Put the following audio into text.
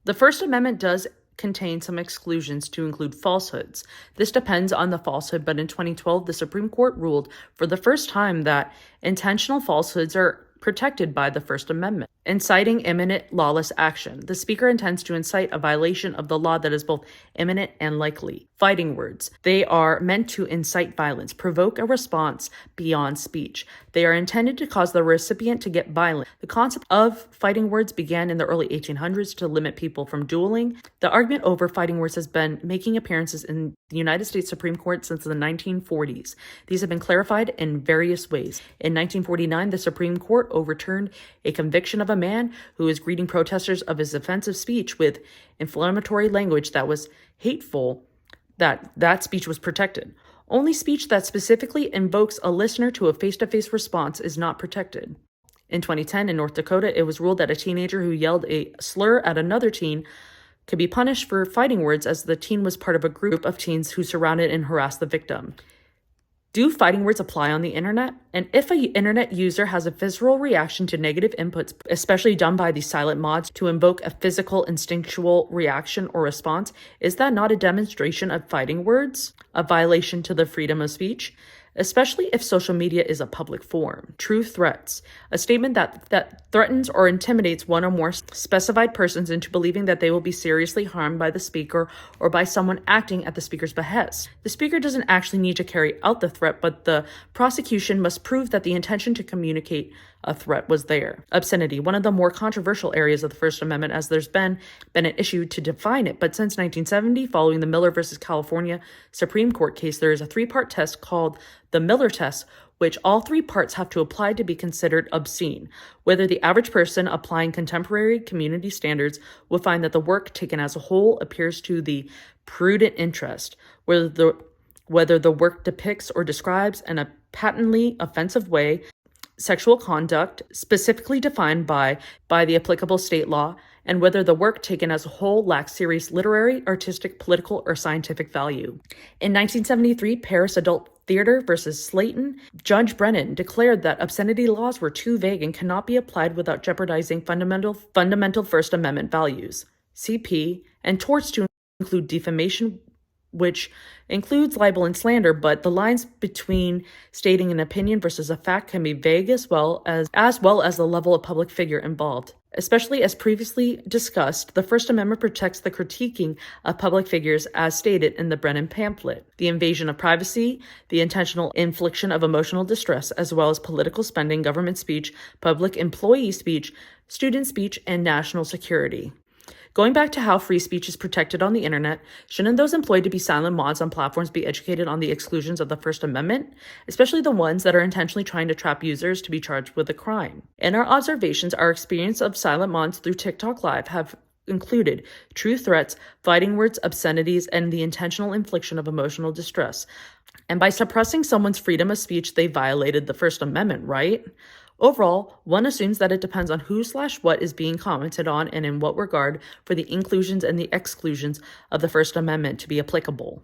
The First Amendment does contain some exclusions to include falsehoods. This depends on the falsehood, but in 2012, the Supreme Court ruled for the first time that intentional falsehoods are protected by the First Amendment. Inciting imminent lawless action. The speaker intends to incite a violation of the law that is both imminent and likely. Fighting words. They are meant to incite violence, provoke a response beyond speech. They are intended to cause the recipient to get violent. The concept of fighting words began in the early 1800s to limit people from dueling. The argument over fighting words has been making appearances in the United States Supreme Court since the 1940s. These have been clarified in various ways. In 1949, the Supreme Court overturned a conviction of a man who was greeting protesters of his offensive speech with inflammatory language that was hateful. That speech was protected. Only speech that specifically invokes a listener to a face-to-face response is not protected. In 2010, in North Dakota, it was ruled that a teenager who yelled a slur at another teen could be punished for fighting words, as the teen was part of a group of teens who surrounded and harassed the victim. Do fighting words apply on the internet? And if an internet user has a visceral reaction to negative inputs, especially done by these silent mods to invoke a physical instinctual reaction or response, is that not a demonstration of fighting words? A violation to the freedom of speech? Especially if social media is a public forum. True threats. A statement that threatens or intimidates one or more specified persons into believing that they will be seriously harmed by the speaker or by someone acting at the speaker's behest. The speaker doesn't actually need to carry out the threat, but the prosecution must prove that the intention to communicate a threat was there. Obscenity, one of the more controversial areas of the First Amendment, as there's been an issue to define it. But since 1970, following the Miller versus California Supreme Court case, there is a three-part test called the Miller test, which all three parts have to apply to be considered obscene. Whether the average person applying contemporary community standards will find that the work taken as a whole appears to the prudent interest, whether the work depicts or describes in a patently offensive way sexual conduct specifically defined by the applicable state law, and whether the work taken as a whole lacks serious literary, artistic, political, or scientific value. In 1973, Paris Adult Theater versus Slayton, Judge Brennan declared that obscenity laws were too vague and cannot be applied without jeopardizing fundamental First Amendment values. CP, and torts to include defamation, which includes libel and slander, but the lines between stating an opinion versus a fact can be vague as well as the level of public figure involved. Especially as previously discussed, the First Amendment protects the critiquing of public figures as stated in the Brennan pamphlet, the invasion of privacy, the intentional infliction of emotional distress, as well as political spending, government speech, public employee speech, student speech, and national security. Going back to how free speech is protected on the internet, shouldn't those employed to be silent mods on platforms be educated on the exclusions of the First Amendment, especially the ones that are intentionally trying to trap users to be charged with a crime? In our observations, our experience of silent mods through TikTok Live have included true threats, fighting words, obscenities, and the intentional infliction of emotional distress. And by suppressing someone's freedom of speech, they violated the First Amendment, right? Overall, one assumes that it depends on who/what is being commented on and in what regard for the inclusions and the exclusions of the First Amendment to be applicable.